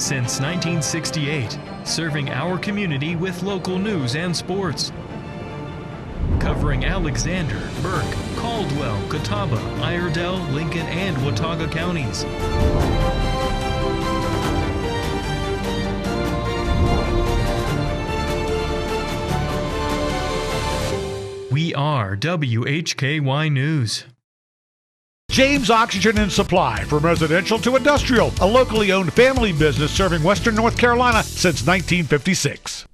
Since 1968, serving our community with local news and sports. Covering Alexander, Burke, Caldwell, Catawba, Iredell, Lincoln, and Watauga counties. We are WHKY News. James Oxygen and Supply, from residential to industrial, a locally owned family business serving Western North Carolina since 1956.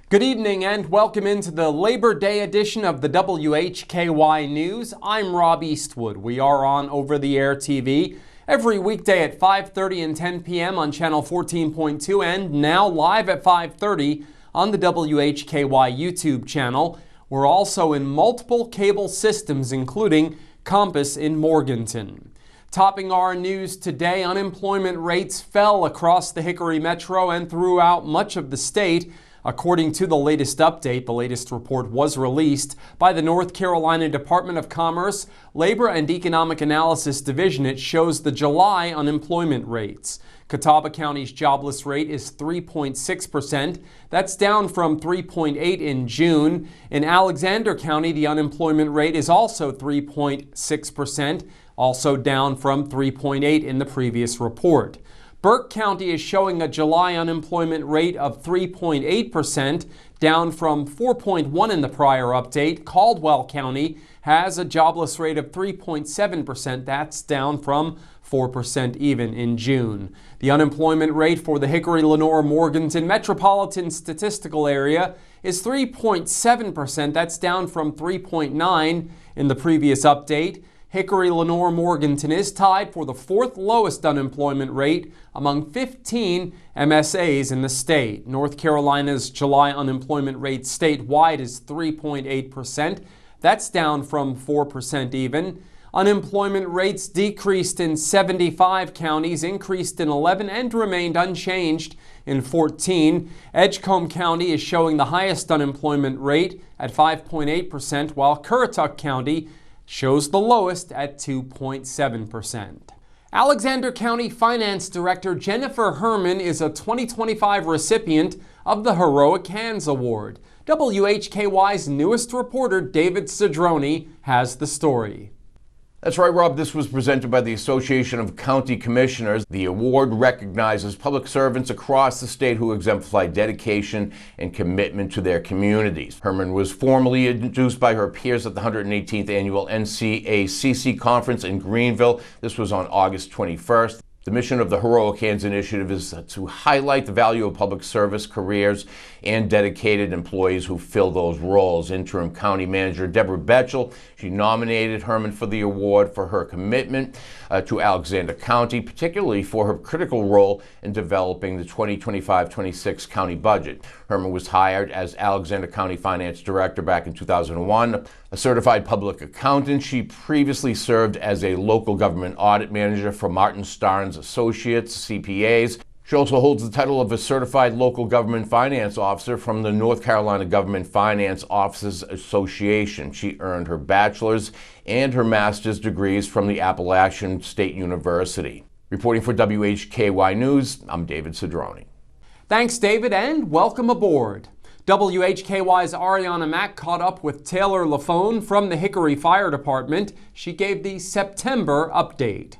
Good evening and welcome into the Labor Day edition of the WHKY News. I'm Rob Eastwood. We are on over-the-air TV every weekday at 5:30 and 10 p.m. on channel 14.2 and now live at 5:30 on the WHKY YouTube channel. We're also in multiple cable systems, including Compass in Morganton. Topping our news today, unemployment rates fell across the Hickory Metro and throughout much of the state. According to the latest update, the latest report was released by the North Carolina Department of Commerce Labor and Economic Analysis Division. It shows the July unemployment rates. Catawba County's jobless rate is 3.6%. That's down from 3.8 in June. In Alexander County, the unemployment rate is also 3.6%, also down from 3.8 in the previous report. Burke County is showing a July unemployment rate of 3.8%, down from 4.1 in the prior update. Caldwell County has a jobless rate of 3.7%. That's down from 4% even in June. The unemployment rate for the Hickory, Lenoir-Morganton Metropolitan Statistical Area is 3.7%. That's down from 3.9 in the previous update. Hickory, Lenoir-Morganton is tied for the fourth lowest unemployment rate among 15 MSAs in the state. North Carolina's July unemployment rate statewide is 3.8%. That's down from 4% even. Unemployment rates decreased in 75 counties, increased in 11, and remained unchanged in 14. Edgecombe County is showing the highest unemployment rate at 5.8%, while Currituck County shows the lowest at 2.7%. Alexander County Finance Director Jennifer Herman is a 2025 recipient of the Heroic Hands Award. WHKY's newest reporter, David Cedrone, has the story. That's right, Rob. This was presented by the Association of County Commissioners. The award recognizes public servants across the state who exemplify dedication and commitment to their communities. Herman was formally introduced by her peers at the 118th Annual NCACC Conference in Greenville. This was on August 21st. The mission of the Heroic Hands Initiative is to highlight the value of public service careers and dedicated employees who fill those roles. Interim County Manager Deborah Betchel, she nominated Herman for the award for her commitment to Alexander County, particularly for her critical role in developing the 2025-26 county budget. Herman was hired as Alexander County Finance Director back in 2001. A certified public accountant, she previously served as a local government audit manager for Martin Starnes Associates, CPAs. She also holds the title of a certified local government finance officer from the North Carolina Government Finance Officers Association. She earned her bachelor's and her master's degrees from the Appalachian State University. Reporting for WHKY News, I'm David Cedrone. Thanks, David, and welcome aboard. WHKY's Arianna Mack caught up with Taylor Lafone from the Hickory Fire Department. She gave the September update.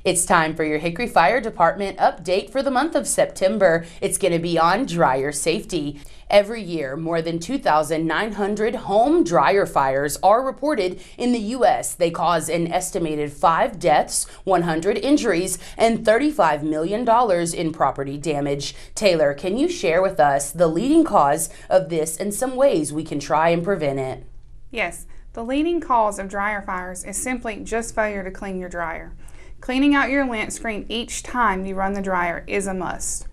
It's time for your Hickory Fire Department update for the month of September. It's going to be on dryer safety. Every year, more than 2,900 home dryer fires are reported in the U.S. They cause an estimated 5 deaths, 100 injuries, and $35 million in property damage. Taylor, can you share with us the leading cause of this and some ways we can try and prevent it? Yes, the leading cause of dryer fires is simply just failure to clean your dryer. Cleaning out your lint screen each time you run the dryer is a must.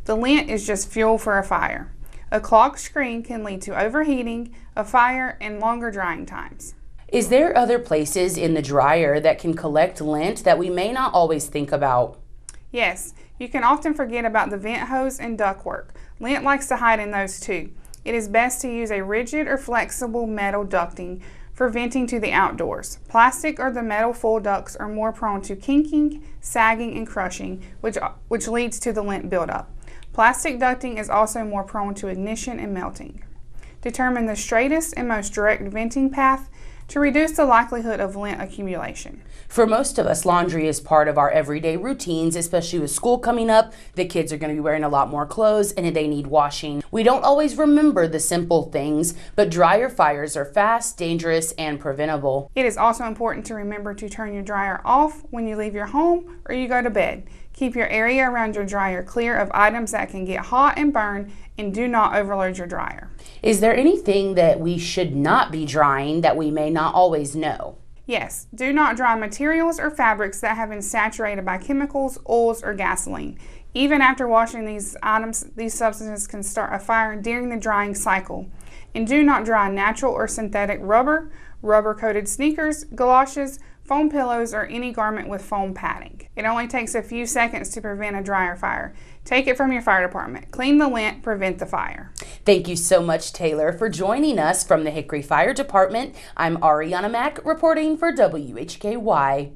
The lint is just fuel for a fire. A clogged screen can lead to overheating, a fire, and longer drying times. Is there other places in the dryer that can collect lint that we may not always think about? Yes, you can often forget about the vent hose and ductwork. Lint likes to hide in those too. It is best to use a rigid or flexible metal ducting for venting to the outdoors. Plastic or the metal fuel ducts are more prone to kinking, sagging, and crushing, which leads to the lint buildup. Plastic ducting is also more prone to ignition and melting. Determine the straightest and most direct venting path to reduce the likelihood of lint accumulation. For most of us, laundry is part of our everyday routines, especially with school coming up. The kids are going to be wearing a lot more clothes and they need washing. We don't always remember the simple things, but dryer fires are fast, dangerous, and preventable. It is also important to remember to turn your dryer off when you leave your home or you go to bed. Keep your area around your dryer clear of items that can get hot and burn, and do not overload your dryer. Is there anything that we should not be drying that we may not always know? Yes, do not dry materials or fabrics that have been saturated by chemicals, oils, or gasoline. Even after washing these items, these substances can start a fire during the drying cycle. And do not dry natural or synthetic rubber, rubber-coated sneakers, galoshes, foam pillows, or any garment with foam padding. It only takes a few seconds to prevent a dryer fire. Take it from your fire department. Clean the lint, prevent the fire. Thank you so much, Taylor, for joining us from the Hickory Fire Department. I'm Arianna Mack reporting for WHKY.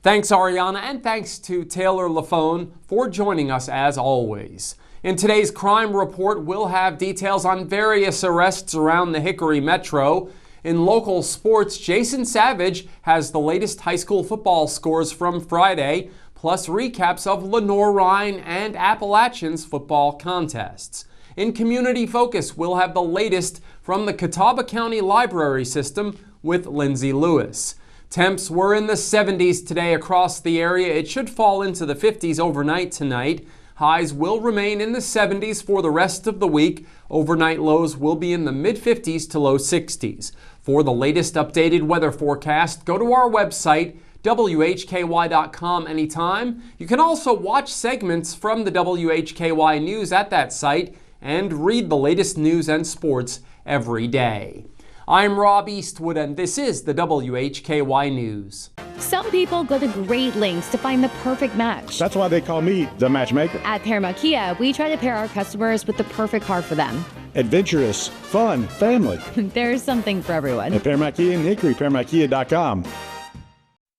Thanks, Arianna, and thanks to Taylor Lafone for joining us as always. In today's crime report, we'll have details on various arrests around the Hickory Metro. In local sports, Jason Savage has the latest high school football scores from Friday, plus recaps of Lenoir-Rhyne and Appalachian's football contests. In Community Focus, we'll have the latest from the Catawba County Library system with Lindsay Lewis. Temps were in the 70s today across the area. It should fall into the 50s overnight tonight. Highs will remain in the 70s for the rest of the week. Overnight lows will be in the mid-50s to low 60s. For the latest updated weather forecast, go to our website, WHKY.com anytime. You can also watch segments from the WHKY News at that site and read the latest news and sports every day. I'm Rob Eastwood, and this is the WHKY News. Some people go to great lengths to find the perfect match. That's why they call me the matchmaker. At Paramount Kia, we try to pair our customers with the perfect car for them. Adventurous, fun, family. There's something for everyone. At Paramount Kia in Hickory, ParamountKia.com.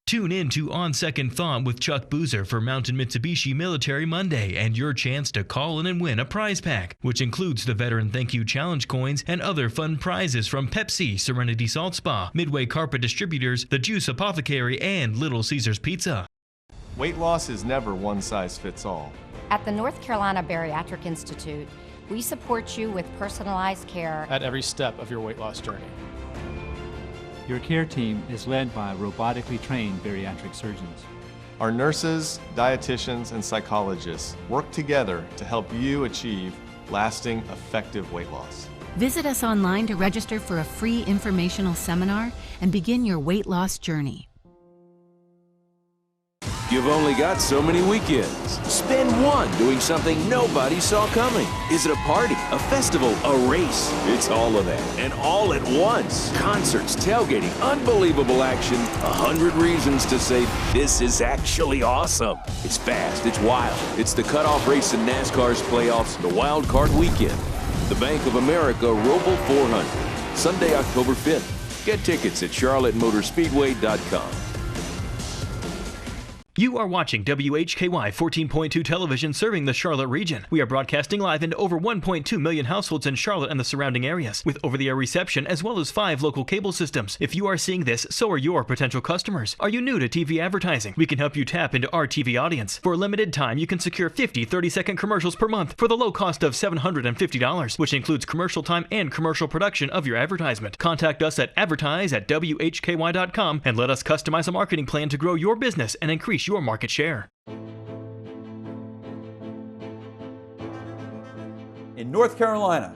Tune in to On Second Thought with Chuck Boozer for Mountain Mitsubishi Military Monday and your chance to call in and win a prize pack, which includes the Veteran Thank You Challenge coins and other fun prizes from Pepsi, Serenity Salt Spa, Midway Carpet Distributors, The Juice Apothecary, and Little Caesars Pizza. Weight loss is never one size fits all. At the North Carolina Bariatric Institute, we support you with personalized care at every step of your weight loss journey. Your care team is led by robotically trained bariatric surgeons. Our nurses, dietitians, and psychologists work together to help you achieve lasting, effective weight loss. Visit us online to register for a free informational seminar and begin your weight loss journey. You've only got so many weekends. Spend one doing something nobody saw coming. Is it a party, a festival, a race? It's all of that, and all at once. Concerts, tailgating, unbelievable action, 100 reasons to say this is actually awesome. It's fast, it's wild. It's the cutoff race in NASCAR's playoffs, the wild card weekend. The Bank of America Roval 400, Sunday, October 5th. Get tickets at charlottemotorspeedway.com. You are watching WHKY 14.2 television serving the Charlotte region. We are broadcasting live into over 1.2 million households in Charlotte and the surrounding areas, with over-the-air reception as well as 5 local cable systems. If you are seeing this, so are your potential customers. Are you new to TV advertising? We can help you tap into our TV audience. For a limited time, you can secure 50 30-second commercials per month for the low cost of $750, which includes commercial time and commercial production of your advertisement. Contact us at advertise@WHKY.com and let us customize a marketing plan to grow your business and increase your market share. In North Carolina,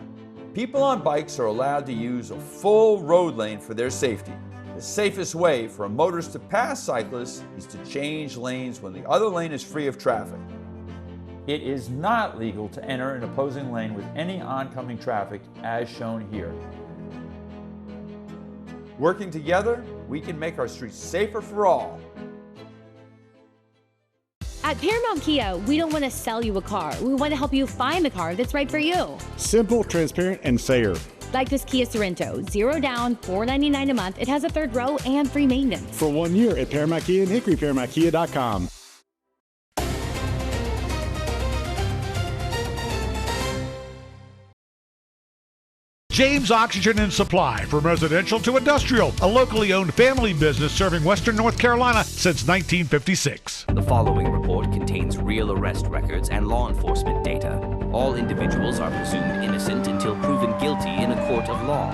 people on bikes are allowed to use a full road lane for their safety. The safest way for a motorist to pass cyclists is to change lanes when the other lane is free of traffic. It is not legal to enter an opposing lane with any oncoming traffic as shown here. Working together, we can make our streets safer for all. At Paramount Kia, we don't want to sell you a car. We want to help you find the car that's right for you. Simple, transparent, and fair. Like this Kia Sorento, 0 down, $499 a month. It has a 3rd row and free maintenance. For 1 year at Paramount Kia and Hickory, ParamountKia.com. James Oxygen and Supply, from residential to industrial, a locally owned family business serving Western North Carolina since 1956. The following report contains real arrest records and law enforcement data. All individuals are presumed innocent until proven guilty in a court of law.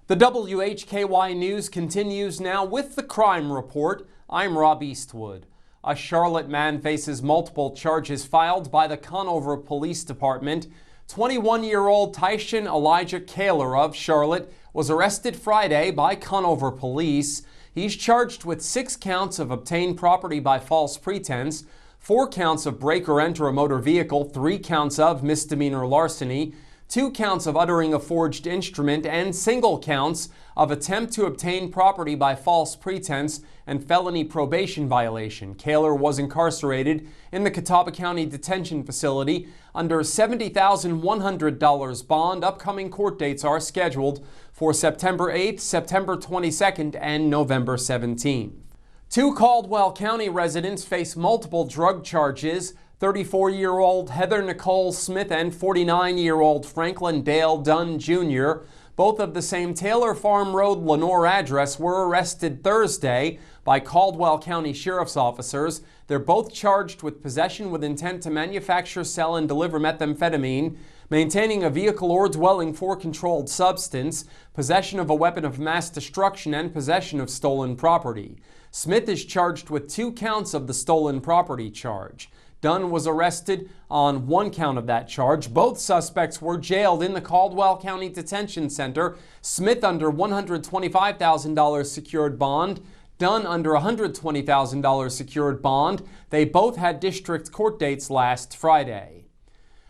The WHKY News continues now with the crime report. I'm Rob Eastwood. A Charlotte man faces multiple charges filed by the Conover Police Department. 21-year-old Tyson Elijah Kaler of Charlotte was arrested Friday by Conover Police. He's charged with 6 counts of obtained property by false pretense, 4 counts of break or enter a motor vehicle, 3 counts of misdemeanor larceny, 2 counts of uttering a forged instrument, and single counts of attempt to obtain property by false pretense and felony probation violation. Kaler was incarcerated in the Catawba County Detention Facility under $70,100 bond. Upcoming court dates are scheduled for September 8th, September 22nd, and November 17th. 2 Caldwell County residents face multiple drug charges. 34-year-old Heather Nicole Smith and 49-year-old Franklin Dale Dunn Jr., both of the same Taylor Farm Road, Lenoir address, were arrested Thursday by Caldwell County Sheriff's officers. They're both charged with possession with intent to manufacture, sell, and deliver methamphetamine, maintaining a vehicle or dwelling for controlled substance, possession of a weapon of mass destruction, and possession of stolen property. Smith is charged with 2 counts of the stolen property charge. Dunn was arrested on 1 count of that charge. Both suspects were jailed in the Caldwell County Detention Center. Smith under $125,000 secured bond, Dunn under $120,000 secured bond. They both had district court dates last Friday.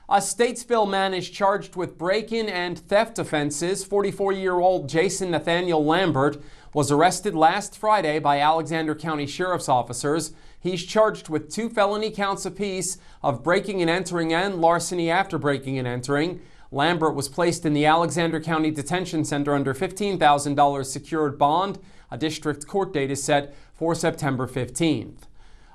A Statesville man is charged with break-in and theft offenses. 44-year-old Jason Nathaniel Lambert was arrested last Friday by Alexander County Sheriff's officers. He's charged with 2 felony counts apiece of breaking and entering and larceny after breaking and entering. Lambert was placed in the Alexander County Detention Center under $15,000 secured bond. A district court date is set for September 15th.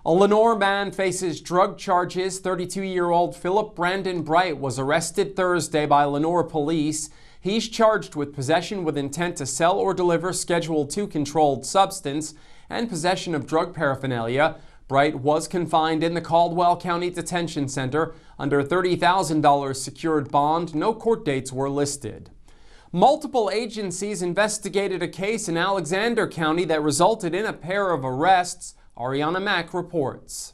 A Lenoir man faces drug charges. 32-year-old Philip Brandon Bright was arrested Thursday by Lenoir Police. He's charged with possession with intent to sell or deliver Schedule II controlled substance and possession of drug paraphernalia. Bright was confined in the Caldwell County Detention Center under $30,000 secured bond. No court dates were listed. Multiple agencies investigated a case in Alexander County that resulted in a pair of arrests. Arianna Mack reports.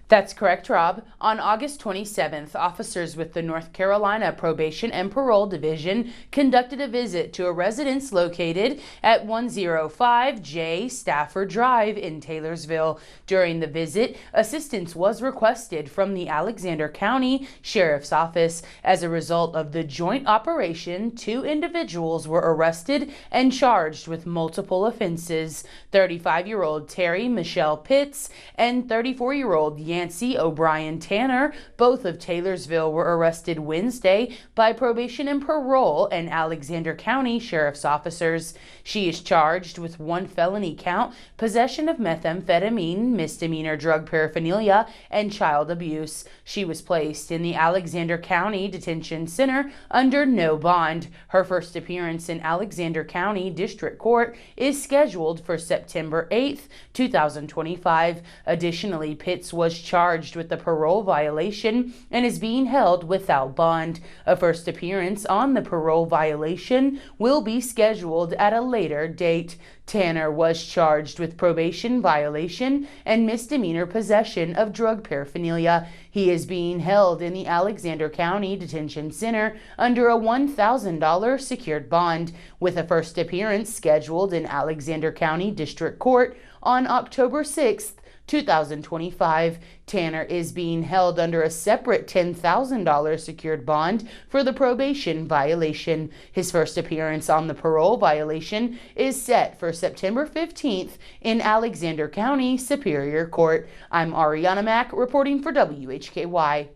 That's correct, Rob. On August 27th, officers with the North Carolina Probation and Parole Division conducted a visit to a residence located at 105 J. Stafford Drive in Taylorsville. During the visit, assistance was requested from the Alexander County Sheriff's Office. As a result of the joint operation, 2 individuals were arrested and charged with multiple offenses. 35-year-old Terry Michelle Pitts and 34-year-old Nancy O'Brien Tanner, both of Taylorsville, were arrested Wednesday by Probation and Parole and Alexander County Sheriff's officers. She is charged with 1 felony count, possession of methamphetamine, misdemeanor drug paraphernalia, and child abuse. She was placed in the Alexander County Detention Center under no bond. Her first appearance in Alexander County District Court is scheduled for September 8th, 2025. Additionally, Pitts was charged with the parole violation and is being held without bond. A first appearance on the parole violation will be scheduled at a later date. Tanner was charged with probation violation and misdemeanor possession of drug paraphernalia. He is being held in the Alexander County Detention Center under a $1,000 secured bond, with a first appearance scheduled in Alexander County District Court on October 6th, 2025. Tanner is being held under a separate $10,000 secured bond for the probation violation. His first appearance on the parole violation is set for September 15th in Alexander County Superior Court. I'm Arianna Mack reporting for WHKY.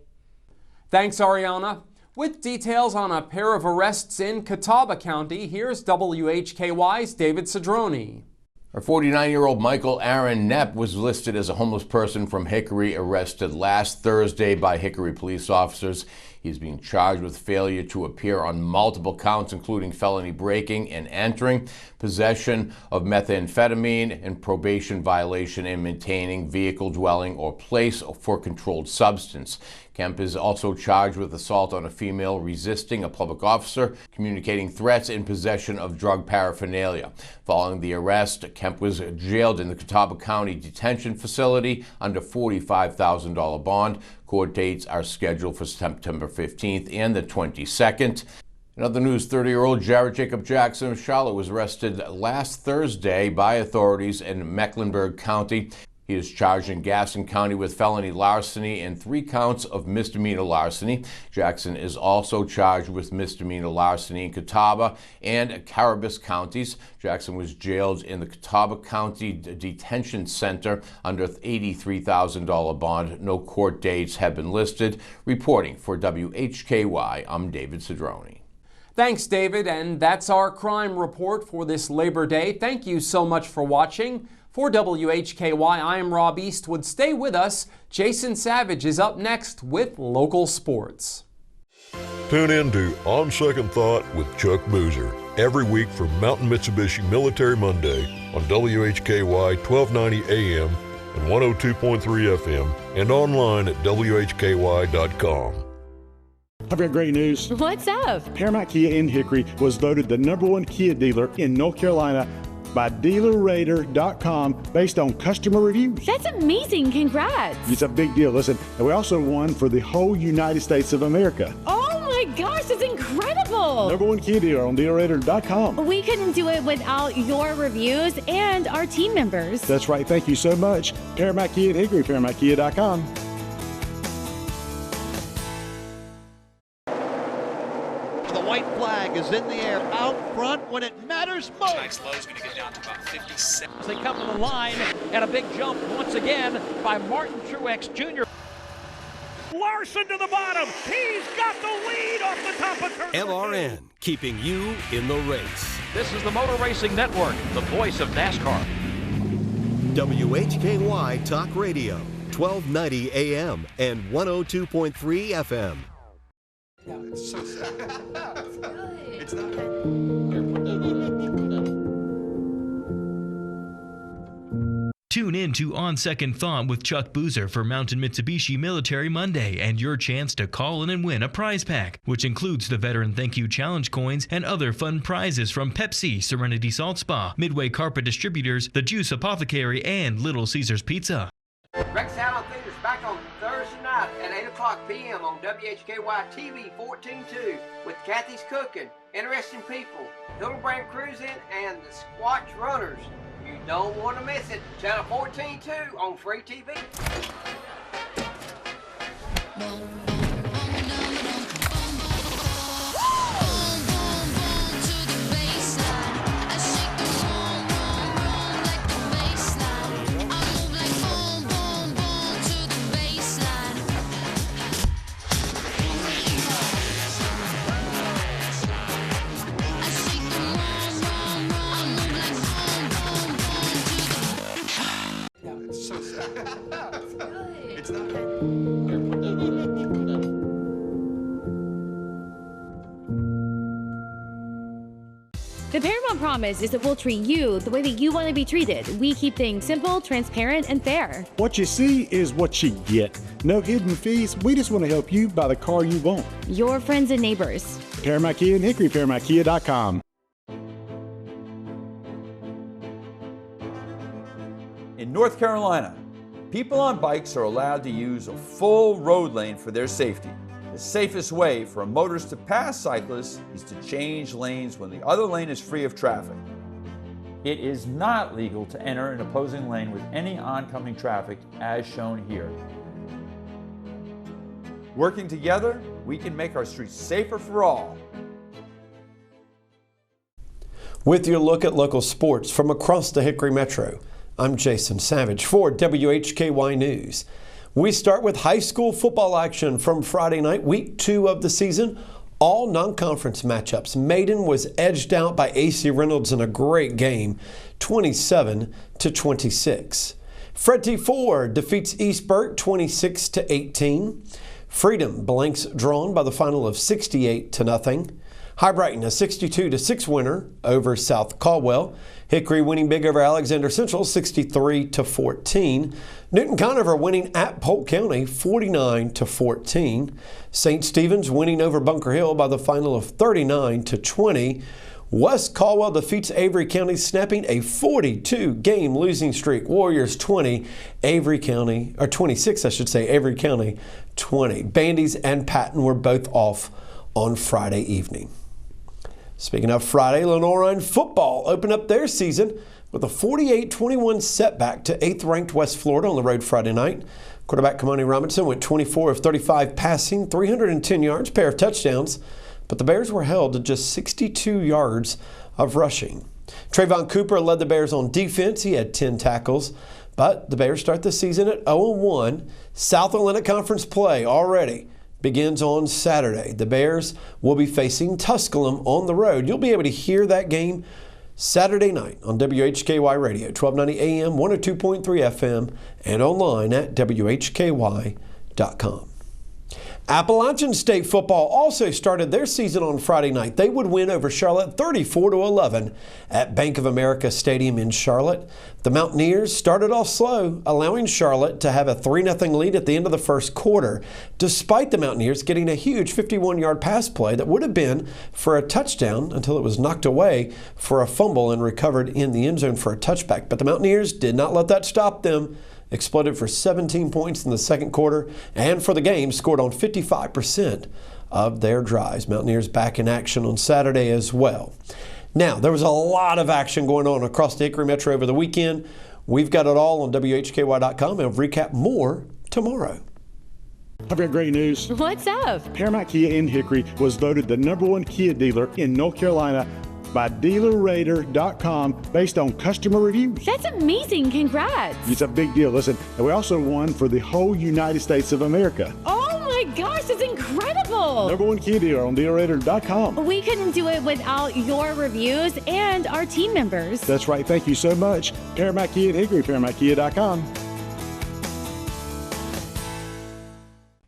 Thanks, Arianna. With details on a pair of arrests in Catawba County, here's WHKY's David Cedrone. A 49-year-old Michael Aaron Knepp was listed as a homeless person from Hickory, arrested last Thursday by Hickory police officers. He's being charged with failure to appear on multiple counts, including felony breaking and entering, possession of methamphetamine, and probation violation in maintaining vehicle, dwelling, or place for controlled substance. Kemp is also charged with assault on a female, resisting a public officer, communicating threats, and possession of drug paraphernalia. Following the arrest, Kemp was jailed in the Catawba County detention facility under $45,000 bond. Court dates are scheduled for September 15th and the 22nd. In other news, 30-year-old Jared Jacob Jackson of Charlotte was arrested last Thursday by authorities in Mecklenburg County. He is charged in Gaston County with felony larceny and 3 counts of misdemeanor larceny. Jackson is also charged with misdemeanor larceny in Catawba and Caribous counties. Jackson was jailed in the Catawba County Detention Center under $83,000 bond. No court dates have been listed. Reporting for WHKY, I'm David Cedrone. Thanks, David, and that's our crime report for this Labor Day. Thank you so much for watching. For WHKY, I am Rob Eastwood. Stay with us. Jason Savage is up next with local sports. Tune in to On Second Thought with Chuck Boozer every week from Mountain Mitsubishi Military Monday on WHKY 1290 AM and 102.3 FM and online at WHKY.com. I've got great news. What's up? Paramount Kia in Hickory was voted the #1 Kia dealer in North Carolina by DealerRater.com based on customer reviews. That's amazing. Congrats. It's a big deal. Listen, and we also won for the whole United States of America. Oh my gosh, that's incredible. #1 Kia dealer on DealerRater.com. We couldn't do it without your reviews and our team members. That's right. Thank you so much. Paramount Kia in Hickory, ParamountKia.com. Is in the air out front when it matters most. Tonight's low is going to get down to about 57. They come to the line and a big jump once again by Martin Truex Jr. Larson to the bottom. He's got the lead off the top of turn. LRN, keeping you in the race. This is the Motor Racing Network, the voice of NASCAR. WHKY Talk Radio, 1290 AM and 102.3 FM. It's so sad. It's not. Tune in to On Second Thought with Chuck Boozer for Mountain Mitsubishi Military Monday and your chance to call in and win a prize pack, which includes the Veteran Thank You Challenge coins and other fun prizes from Pepsi, Serenity Salt Spa, Midway Carpet Distributors, The Juice Apothecary, and Little Caesars Pizza. Rex Allen Theater's back on Thursday night at 8 o'clock p.m. on WHKY TV 14.2 with Kathy's Cooking, Interesting People, Hildebrand Cruising, and the Squatch Runners. You don't want to miss it. Channel 14.2 on free TV. It's so sad. It's not. The Paramount promise is that we'll treat you the way that you want to be treated. We keep things simple, transparent, and fair. What you see is what you get. No hidden fees. We just want to help you buy the car you want. Your friends and neighbors. Paramount Kia in Hickory, ParamountKia.com. In North Carolina, people on bikes are allowed to use a full road lane for their safety. The safest way for a motorist to pass cyclists is to change lanes when the other lane is free of traffic. It is not legal to enter an opposing lane with any oncoming traffic as shown here. Working together, we can make our streets safer for all. With your look at local sports from across the Hickory Metro, I'm Jason Savage for WHKY News. We start with high school football action from Friday night, week 2 of the season. All non-conference matchups. Maiden was edged out by AC Reynolds in a great game, 27-26. Fred Ford defeats East Burke 26-18. Freedom blanks drawn by the final of 68-0. High Brighton a 62-6 winner over South Caldwell. Hickory winning big over Alexander Central 63-14. Newton Conover winning at Polk County 49-14. St. Stephen's winning over Bunker Hill by the final of 39-20. West Caldwell defeats Avery County, snapping a 42-game losing streak. Warriors 20, Avery County, or 26, I should say, Avery County 20. Bandy's and Patton were both off on Friday evening. Speaking of Friday, Lenoir-Rhyne football opened up their season with a 48-21 setback to 8th-ranked West Florida on the road Friday night. Quarterback Kamani Robinson went 24 of 35 passing, 310 yards, pair of touchdowns, but the Bears were held to just 62 yards of rushing. Trayvon Cooper led the Bears on defense. He had 10 tackles, but the Bears start the season at 0-1. South Atlantic Conference play already begins on Saturday. The Bears will be facing Tusculum on the road. You'll be able to hear that game Saturday night on WHKY Radio, 1290 AM, 102.3 FM, and online at WHKY.com. Appalachian State football also started their season on Friday night. They would win over Charlotte 34-11 at Bank of America Stadium in Charlotte. The Mountaineers started off slow, allowing Charlotte to have a 3-0 lead at the end of the first quarter, despite the Mountaineers getting a huge 51-yard pass play that would have been for a touchdown until it was knocked away for a fumble and recovered in the end zone for a touchback. But the Mountaineers did not let that stop them. Exploded for 17 points in the second quarter, and for the game scored on 55% of their drives. Mountaineers back in action on Saturday as well. Now, there was a lot of action going on across the Hickory Metro over the weekend. We've got it all on WHKY.com, and we'll recap more tomorrow. I've got great news. What's up? Paramount Kia in Hickory was voted the #1 Kia dealer in North Carolina by DealerRater.com based on customer reviews. That's amazing. Congrats. It's a big deal. Listen, and we also won for the whole United States of America. Oh my gosh, that's incredible. #1 Kia dealer on DealerRater.com. We couldn't do it without your reviews and our team members. That's right. Thank you so much. Paramount Kia in Hickory, ParamountKia.com.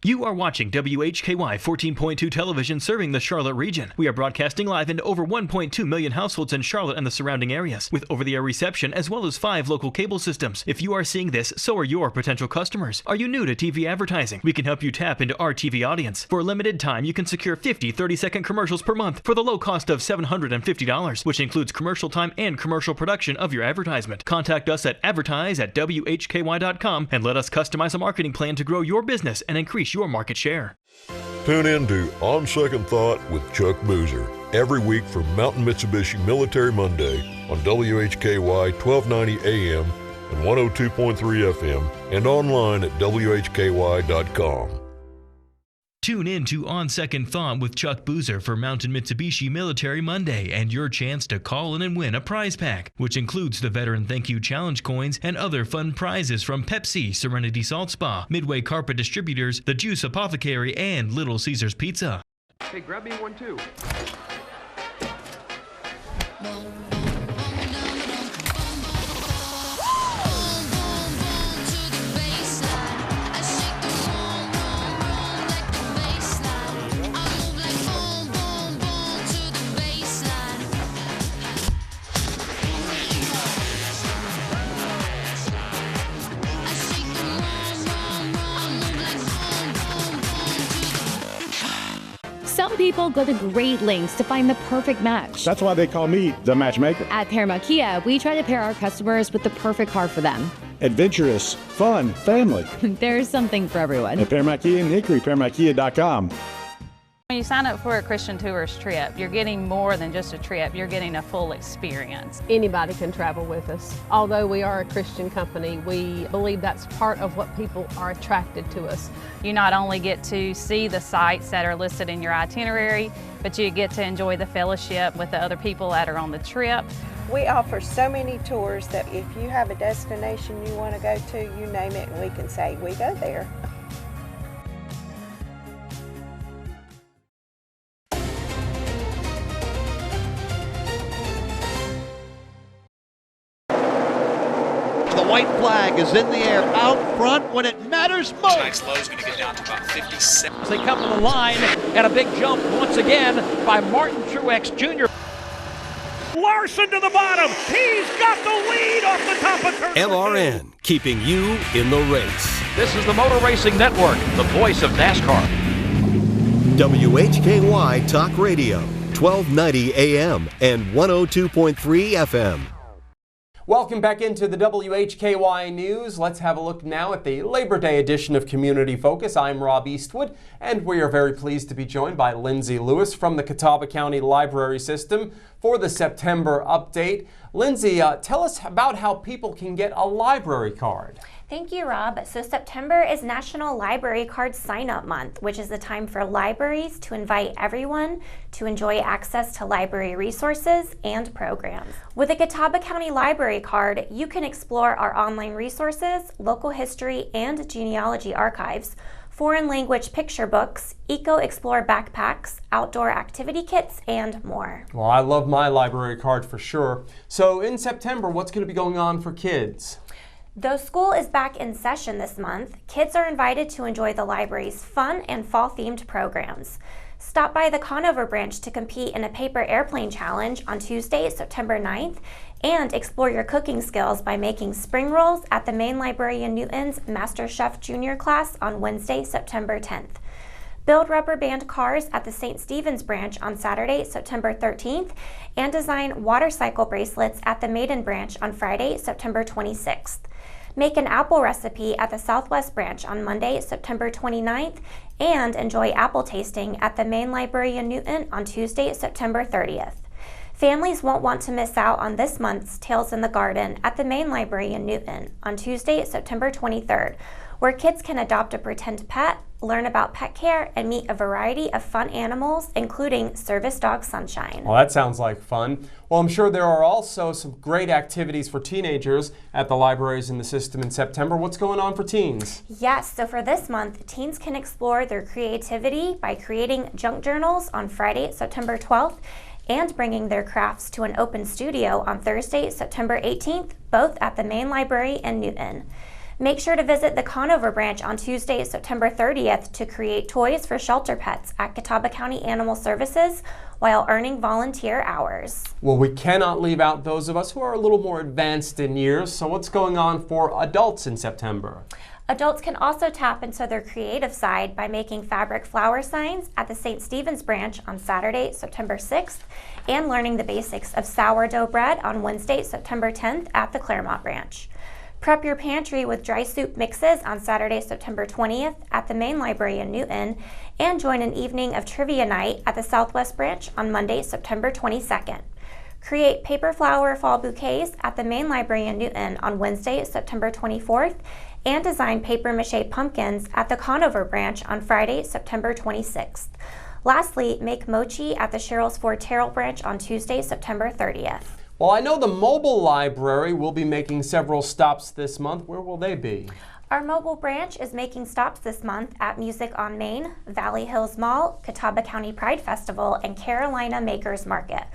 You are watching WHKY 14.2 television serving the Charlotte region. We are broadcasting live into over 1.2 million households in Charlotte and the surrounding areas, with over-the-air reception as well as 5 local cable systems. If you are seeing this, so are your potential customers. Are you new to TV advertising? We can help you tap into our TV audience. For a limited time, you can secure 50 30-second commercials per month for the low cost of $750, which includes commercial time and commercial production of your advertisement. Contact us at advertise@WHKY.com and let us customize a marketing plan to grow your business and increase your market share. Tune in to On Second Thought with Chuck Boozer every week from Mountain Mitsubishi Military Monday on WHKY 1290 AM and 102.3 FM and online at WHKY.com. Tune in to On Second Thought with Chuck Boozer for Mountain Mitsubishi Military Monday and your chance to call in and win a prize pack, which includes the Veteran Thank You Challenge coins and other fun prizes from Pepsi, Serenity Salt Spa, Midway Carpet Distributors, The Juice Apothecary, and Little Caesars Pizza. Hey, grab me one too. Some people go to great lengths to find the perfect match. That's why they call me the matchmaker. At Paramount Kia, we try to pair our customers with the perfect car for them. Adventurous, fun, family. There's something for everyone. At Paramount Kia in Hickory, ParamountKia.com. When you sign up for a Christian Tourist trip, you're getting more than just a trip, you're getting a full experience. Anybody can travel with us. Although we are a Christian company, we believe that's part of what people are attracted to us. You not only get to see the sites that are listed in your itinerary, but you get to enjoy the fellowship with the other people that are on the trip. We offer so many tours that if you have a destination you want to go to, you name it and we can say, we go there. The white flag is in the air out front when it matters most. Tonight's low is going to get down to about 57. As they come to the line, and a big jump once again by Martin Truex Jr. Larson to the bottom. He's got the lead off the top of turn. LRN, keeping you in the race. This is the Motor Racing Network, the voice of NASCAR. WHKY Talk Radio, 1290 AM and 102.3 FM. Welcome back into the WHKY News. Let's have a look now at the Labor Day edition of Community Focus. I'm Rob Eastwood, and we are very pleased to be joined by Lindsay Lewis from the Catawba County Library System for the September update. Lindsay, tell us about how people can get a library card. Thank you, Rob. So September is National Library Card Sign-Up Month, which is the time for libraries to invite everyone to enjoy access to library resources and programs. With a Catawba County Library Card, you can explore our online resources, local history and genealogy archives, foreign language picture books, Eco-Explore backpacks, outdoor activity kits, and more. Well, I love my library card for sure. So in September, what's going to be going on for kids? Though school is back in session this month, kids are invited to enjoy the library's fun and fall-themed programs. Stop by the Conover branch to compete in a paper airplane challenge on Tuesday, September 9th, and explore your cooking skills by making spring rolls at the Main Librarian Newton's Master Chef Junior class on Wednesday, September 10th. Build rubber band cars at the St. Stephen's branch on Saturday, September 13th, and design water cycle bracelets at the Maiden branch on Friday, September 26th. Make an apple recipe at the Southwest branch on Monday, September 29th, and enjoy apple tasting at the Main Library in Newton on Tuesday, September 30th. Families won't want to miss out on this month's Tales in the Garden at the Main Library in Newton on Tuesday, September 23rd, where kids can adopt a pretend pet, learn about pet care, and meet a variety of fun animals, including service dog Sunshine. Well, that sounds like fun. Well, I'm sure there are also some great activities for teenagers at the libraries in the system in September. What's going on for teens? Yes, so for this month, teens can explore their creativity by creating junk journals on Friday, September 12th, and bringing their crafts to an open studio on Thursday, September 18th, both at the Main Library in Newton. Make sure to visit the Conover branch on Tuesday, September 30th to create toys for shelter pets at Catawba County Animal Services while earning volunteer hours. Well, we cannot leave out those of us who are a little more advanced in years, so what's going on for adults in September? Adults can also tap into their creative side by making fabric flower signs at the St. Stephen's branch on Saturday, September 6th, and learning the basics of sourdough bread on Wednesday, September 10th at the Claremont branch. Prep your pantry with dry soup mixes on Saturday, September 20th at the Main Library in Newton, and join an evening of trivia night at the Southwest branch on Monday, September 22nd. Create paper flower fall bouquets at the Main Library in Newton on Wednesday, September 24th, and design paper mache pumpkins at the Conover branch on Friday, September 26th. Lastly, make mochi at the Sherrills Ford Terrell branch on Tuesday, September 30th. Well, I know the mobile library will be making several stops this month. Where will they be? Our mobile branch is making stops this month at Music on Main, Valley Hills Mall, Catawba County Pride Festival, and Carolina Makers Market.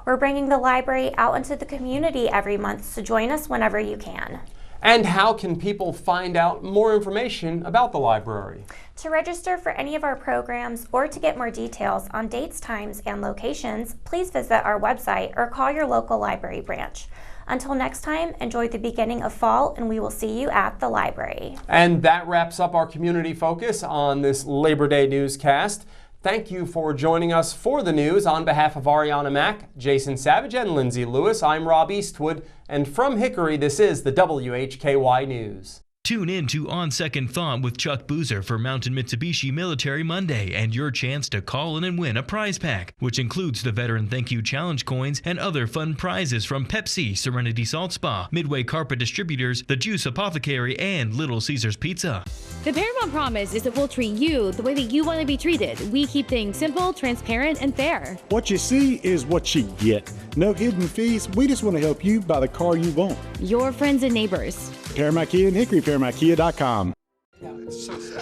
We're bringing the library out into the community every month, so join us whenever you can. And how can people find out more information about the library? To register for any of our programs or to get more details on dates, times, and locations, please visit our website or call your local library branch. Until next time, enjoy the beginning of fall, and we will see you at the library. And that wraps up our community focus on this Labor Day newscast. Thank you for joining us for the news. On behalf of Arianna Mack, Jason Savage, and Lindsay Lewis, I'm Rob Eastwood, and from Hickory, this is the WHKY News. Tune in to On Second Thought with Chuck Boozer for Mountain Mitsubishi Military Monday and your chance to call in and win a prize pack, which includes the Veteran Thank You Challenge coins and other fun prizes from Pepsi, Serenity Salt Spa, Midway Carpet Distributors, The Juice Apothecary, and Little Caesars Pizza. The Paramount Promise is that we'll treat you the way that you want to be treated. We keep things simple, transparent, and fair. What you see is what you get. No hidden fees. We just want to help you buy the car you want. Your friends and neighbors. Paramount Kia and Hickory, ParamountKia.com. It's so sad.